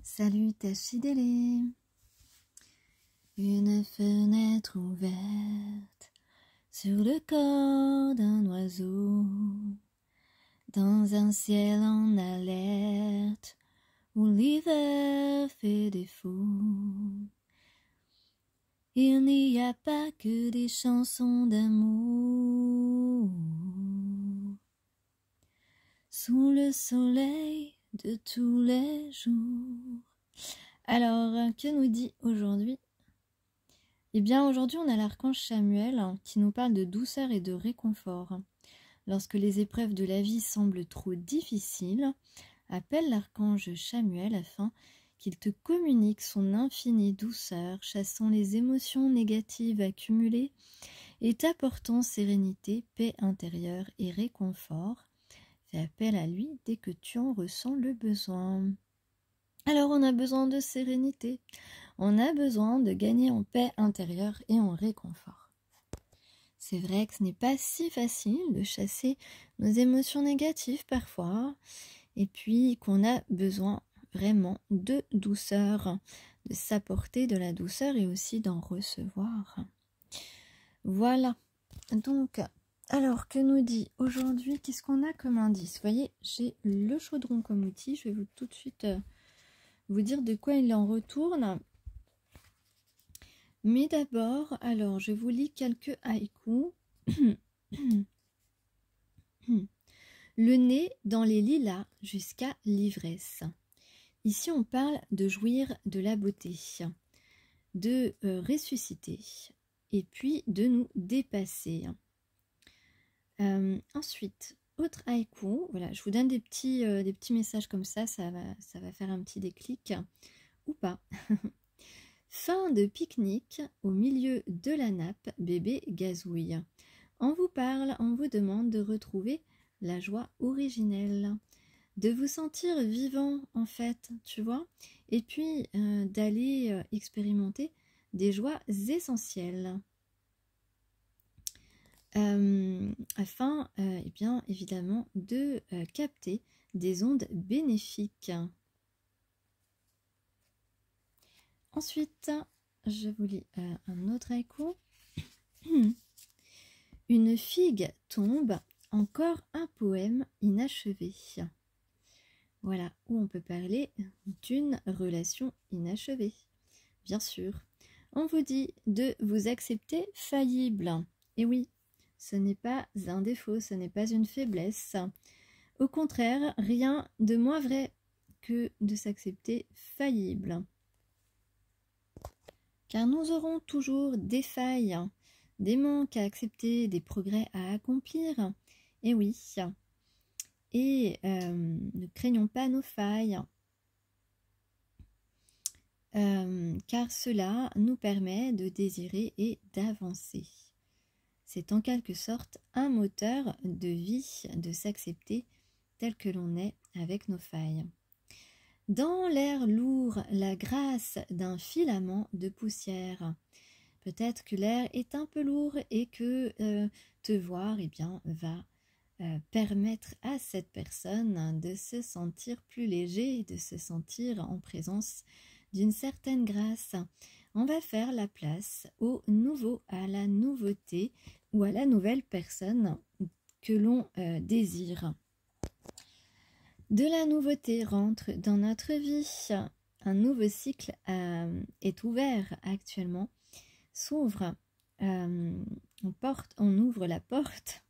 Salut Tachidélé. Une fenêtre ouverte sur le corps d'un oiseau, dans un ciel en alerte où l'hiver fait défaut. Il n'y a pas que des chansons d'amour sous le soleil de tous les jours. Alors, que nous dit aujourd'hui ? Eh bien, aujourd'hui, on a l'archange Chamuel qui nous parle de douceur et de réconfort. Lorsque les épreuves de la vie semblent trop difficiles, appelle l'archange Chamuel afin qu'il te communique son infinie douceur, chassant les émotions négatives accumulées et t'apportant sérénité, paix intérieure et réconfort. Fais appel à lui dès que tu en ressens le besoin. Alors, on a besoin de sérénité. On a besoin de gagner en paix intérieure et en réconfort. C'est vrai que ce n'est pas si facile de chasser nos émotions négatives parfois, et puis qu'on a besoin vraiment de douceur, de s'apporter de la douceur et aussi d'en recevoir. Voilà. Donc, alors que nous dit aujourd'hui, qu'est-ce qu'on a comme indice ? Vous voyez, j'ai le chaudron comme outil, je vais tout de suite vous dire de quoi il en retourne. Mais d'abord, alors, je vous lis quelques haïkus. Le nez dans les lilas jusqu'à l'ivresse. Ici, on parle de jouir de la beauté, de ressusciter et puis de nous dépasser. Ensuite, autre haïku. Voilà, je vous donne des petits messages comme ça va faire un petit déclic ou pas. Fin de pique-nique, au milieu de la nappe, bébé gazouille. On vous parle, on vous demande de retrouver la joie originelle, de vous sentir vivant en fait, tu vois, et puis d'aller expérimenter des joies essentielles. Afin, eh bien, évidemment, de capter des ondes bénéfiques. Ensuite, je vous lis un autre haïku. Une figue tombe, encore un poème inachevé. Voilà, où on peut parler d'une relation inachevée, bien sûr. On vous dit de vous accepter faillible. Et oui, ce n'est pas un défaut, ce n'est pas une faiblesse. Au contraire, rien de moins vrai que de s'accepter faillible. Car nous aurons toujours des failles, des manques à accepter, des progrès à accomplir. Et oui, et ne craignons pas nos failles, car cela nous permet de désirer et d'avancer. C'est en quelque sorte un moteur de vie de s'accepter tel que l'on est avec nos failles. Dans l'air lourd, la grâce d'un filament de poussière. Peut-être que l'air est un peu lourd et que te voir eh bien, va permettre à cette personne de se sentir plus léger, de se sentir en présence d'une certaine grâce. On va faire la place au nouveau, à la nouveauté ou à la nouvelle personne que l'on désire. De la nouveauté rentre dans notre vie. Un nouveau cycle est ouvert actuellement, s'ouvre. On ouvre la porte.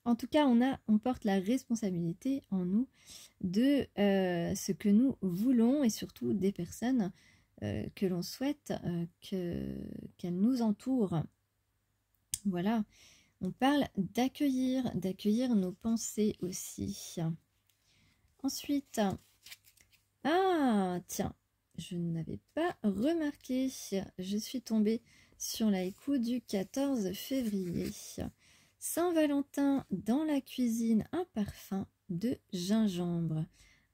En tout cas, on porte la responsabilité en nous de ce que nous voulons et surtout des personnes que l'on souhaite qu'elles nous entourent. Voilà. On parle d'accueillir nos pensées aussi. Ensuite, tiens, je n'avais pas remarqué, je suis tombée sur l'haïku du 14 février. Saint-Valentin dans la cuisine, un parfum de gingembre.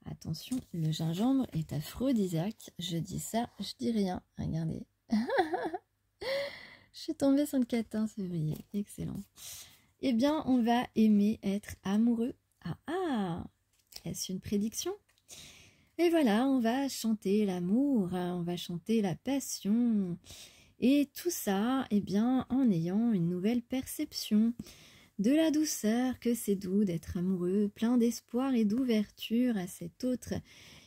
Attention, le gingembre est aphrodisiaque. Je dis ça, je dis rien. Regardez. Je suis tombée sur le 14 février. Excellent. Eh bien, on va aimer être amoureux. Est-ce une prédiction? Et voilà, on va chanter l'amour, on va chanter la passion. Et tout ça, eh bien, en ayant une nouvelle perception de la douceur, que c'est doux d'être amoureux, plein d'espoir et d'ouverture à cet autre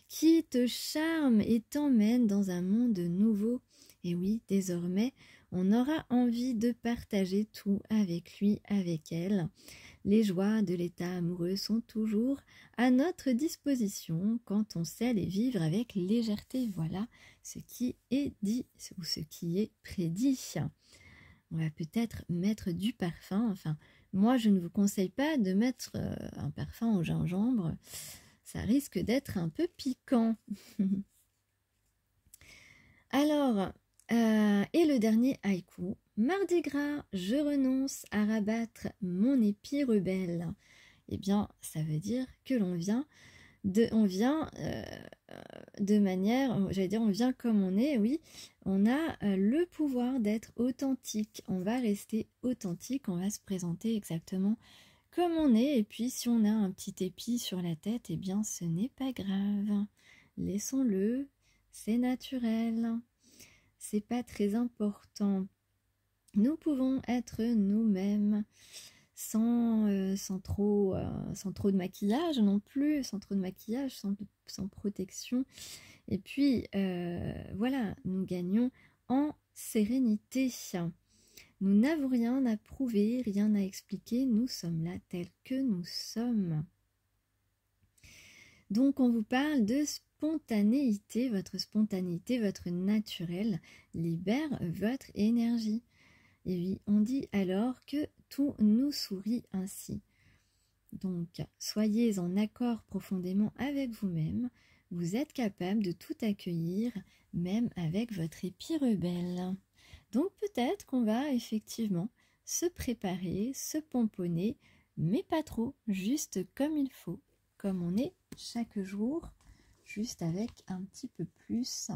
qui te charme et t'emmène dans un monde nouveau. Et oui, désormais, on aura envie de partager tout avec lui, avec elle. Les joies de l'état amoureux sont toujours à notre disposition quand on sait les vivre avec légèreté. Voilà ce qui est dit ou ce qui est prédit. On va peut-être mettre du parfum. Enfin, moi, je ne vous conseille pas de mettre un parfum au gingembre. Ça risque d'être un peu piquant. Alors, et le dernier haïku. Mardi gras, je renonce à rabattre mon épi rebelle. Eh bien, ça veut dire que l'on vient de manière, j'allais dire, on vient comme on est, oui. On a le pouvoir d'être authentique. On va rester authentique, on va se présenter exactement comme on est. Et puis, si on a un petit épi sur la tête, eh bien, ce n'est pas grave. Laissons-le, c'est naturel. C'est pas très important. Nous pouvons être nous-mêmes sans trop de maquillage non plus, sans trop de maquillage, sans protection. Et puis, voilà, nous gagnons en sérénité. Nous n'avons rien à prouver, rien à expliquer, nous sommes là tels que nous sommes. Donc, on vous parle de spontanéité, votre naturel libère votre énergie. Et oui, on dit alors que tout nous sourit ainsi. Donc, soyez en accord profondément avec vous-même. Vous êtes capable de tout accueillir, même avec votre épi rebelle. Donc, peut-être qu'on va effectivement se préparer, se pomponner, mais pas trop, juste comme il faut, comme on est chaque jour, juste avec un petit peu plus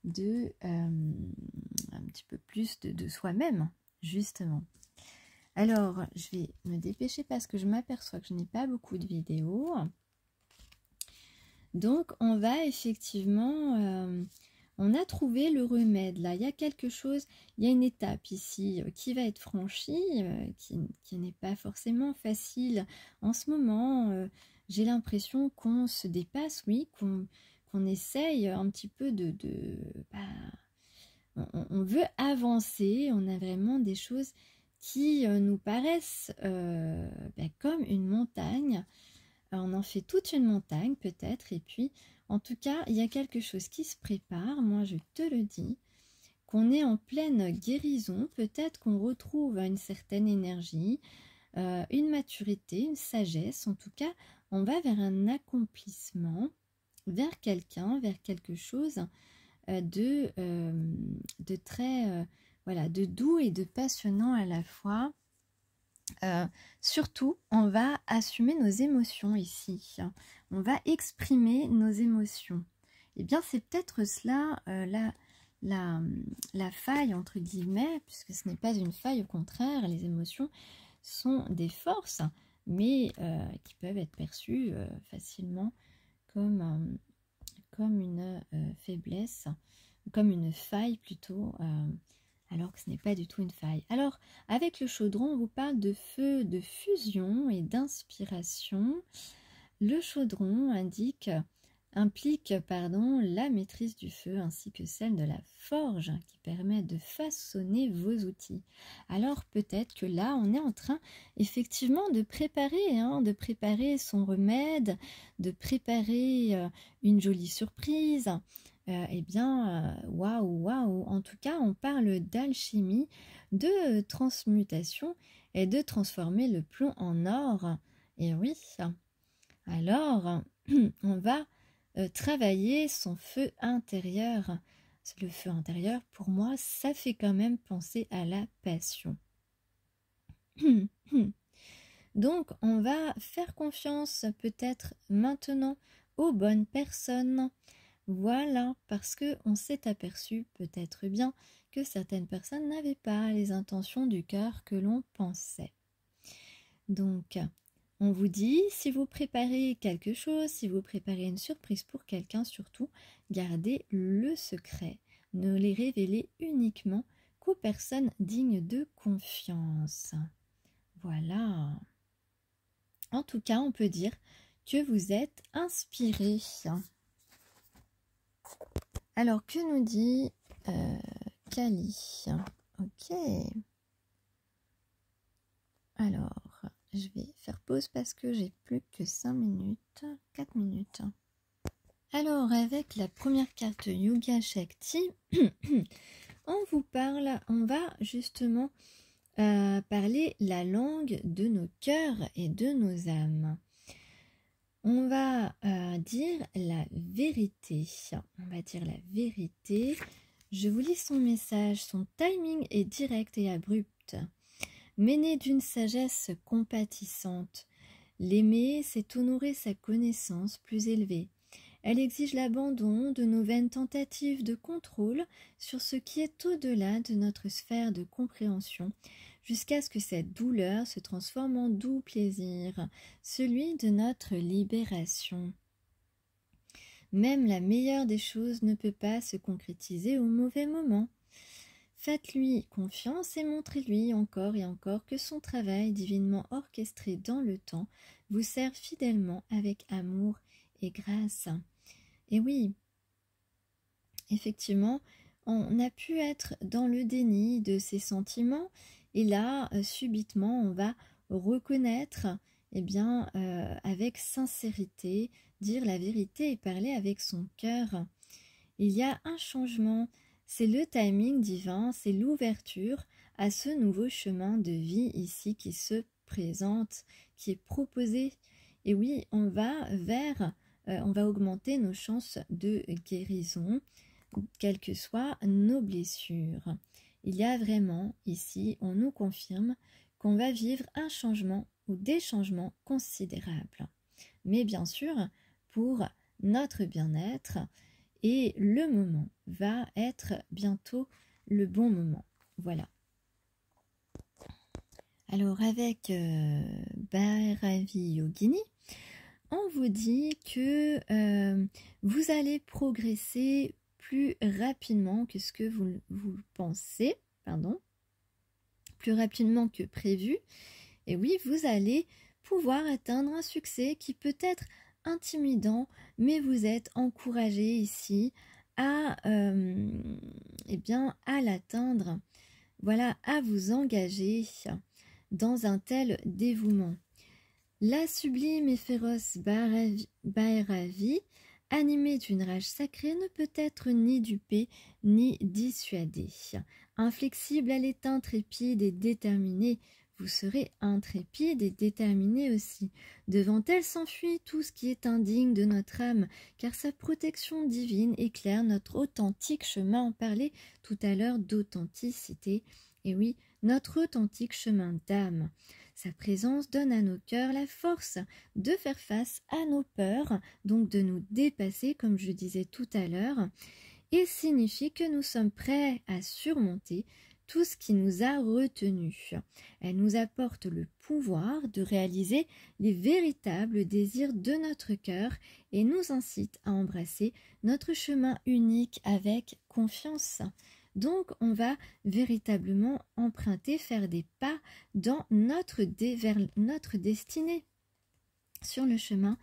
de soi-même, justement. Alors, je vais me dépêcher parce que je m'aperçois que je n'ai pas beaucoup de vidéos. Donc, on va effectivement... on a trouvé le remède, là. Il y a quelque chose, il y a une étape ici qui va être franchie, qui n'est pas forcément facile. En ce moment, j'ai l'impression qu'on se dépasse, oui, qu'on essaye un petit peu on veut avancer, on a vraiment des choses qui nous paraissent comme une montagne. On en fait toute une montagne peut-être, et puis en tout cas il y a quelque chose qui se prépare, moi je te le dis, qu'on est en pleine guérison, peut-être qu'on retrouve une certaine énergie, une maturité, une sagesse, en tout cas on va vers un accomplissement, vers quelqu'un, vers quelque chose de très de doux et de passionnant à la fois. Surtout, on va assumer nos émotions ici. On va exprimer nos émotions. Et bien, c'est peut-être cela la faille, entre guillemets, puisque ce n'est pas une faille, au contraire, les émotions sont des forces, mais qui peuvent être perçues facilement comme une faiblesse, comme une faille plutôt, alors que ce n'est pas du tout une faille. Alors, avec le chaudron, on vous parle de feu, de fusion et d'inspiration. Le chaudron implique la maîtrise du feu ainsi que celle de la forge qui permet de façonner vos outils. Alors peut-être que là, on est en train effectivement de préparer son remède, de préparer une jolie surprise. Waouh, en tout cas, on parle d'alchimie, de transmutation et de transformer le plomb en or. Et oui, alors on va travailler son feu intérieur. Le feu intérieur, pour moi, ça fait quand même penser à la passion. Donc, on va faire confiance peut-être maintenant aux bonnes personnes. Voilà, parce qu'on s'est aperçu peut-être bien que certaines personnes n'avaient pas les intentions du cœur que l'on pensait. Donc, On vous dit, si vous préparez quelque chose, si vous préparez une surprise pour quelqu'un, surtout, gardez le secret. Ne les révélez uniquement qu'aux personnes dignes de confiance. Voilà. En tout cas, on peut dire que vous êtes inspiré. Alors, que nous dit Kali? Ok. Alors, je vais faire pause parce que j'ai plus que 5 minutes, 4 minutes. Alors, avec la première carte Yoga Shakti, on va justement parler la langue de nos cœurs et de nos âmes. On va dire la vérité. On va dire la vérité. Je vous lis son message. Son timing est direct et abrupt, mais né d'une sagesse compatissante. L'aimer, c'est honorer sa connaissance plus élevée. Elle exige l'abandon de nos vaines tentatives de contrôle sur ce qui est au-delà de notre sphère de compréhension, jusqu'à ce que cette douleur se transforme en doux plaisir, celui de notre libération. Même la meilleure des choses ne peut pas se concrétiser au mauvais moment. Faites-lui confiance et montrez-lui encore et encore que son travail divinement orchestré dans le temps vous sert fidèlement avec amour et grâce. Et oui, effectivement, on a pu être dans le déni de ses sentiments et là, subitement, on va reconnaître, avec sincérité, dire la vérité et parler avec son cœur. Il y a un changement, c'est le timing divin, c'est l'ouverture à ce nouveau chemin de vie ici qui se présente, qui est proposé. Et oui, on va augmenter nos chances de guérison, quelles que soient nos blessures. Il y a vraiment ici, on nous confirme qu'on va vivre un changement ou des changements considérables. Mais bien sûr, pour notre bien-être, et le moment va être bientôt le bon moment. Voilà. Alors avec Bhairavi Yogini, on vous dit que vous allez progresser plus rapidement que ce que vous pensez, plus rapidement que prévu. Et oui, vous allez pouvoir atteindre un succès qui peut être intimidant, mais vous êtes encouragé ici à l'atteindre, voilà, à vous engager dans un tel dévouement. La sublime et féroce Bhairavi, animée d'une rage sacrée, ne peut être ni dupée ni dissuadée. Inflexible, elle est intrépide et déterminée. Vous serez intrépide et déterminé aussi. Devant elle s'enfuit tout ce qui est indigne de notre âme, car sa protection divine éclaire notre authentique chemin. On parlait tout à l'heure d'authenticité. Et oui, notre authentique chemin d'âme. Sa présence donne à nos cœurs la force de faire face à nos peurs, donc de nous dépasser, comme je disais tout à l'heure, et signifie que nous sommes prêts à surmonter tout ce qui nous a retenus. Elle nous apporte le pouvoir de réaliser les véritables désirs de notre cœur et nous incite à embrasser notre chemin unique avec confiance. Donc, on va véritablement emprunter, faire des pas vers notre destinée, sur le chemin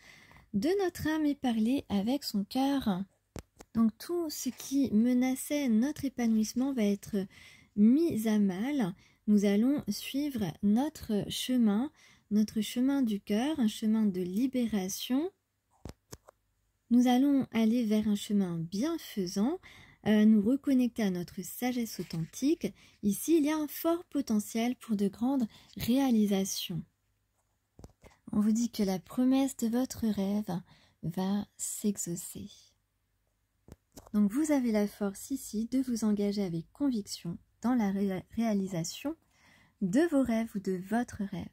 de notre âme et parler avec son cœur. Donc, tout ce qui menaçait notre épanouissement va être mis à mal. Nous allons suivre notre chemin du cœur, un chemin de libération. Nous allons aller vers un chemin bienfaisant, nous reconnecter à notre sagesse authentique. Ici, il y a un fort potentiel pour de grandes réalisations. On vous dit que la promesse de votre rêve va s'exaucer. Donc vous avez la force ici de vous engager avec conviction dans la réalisation de vos rêves ou de votre rêve.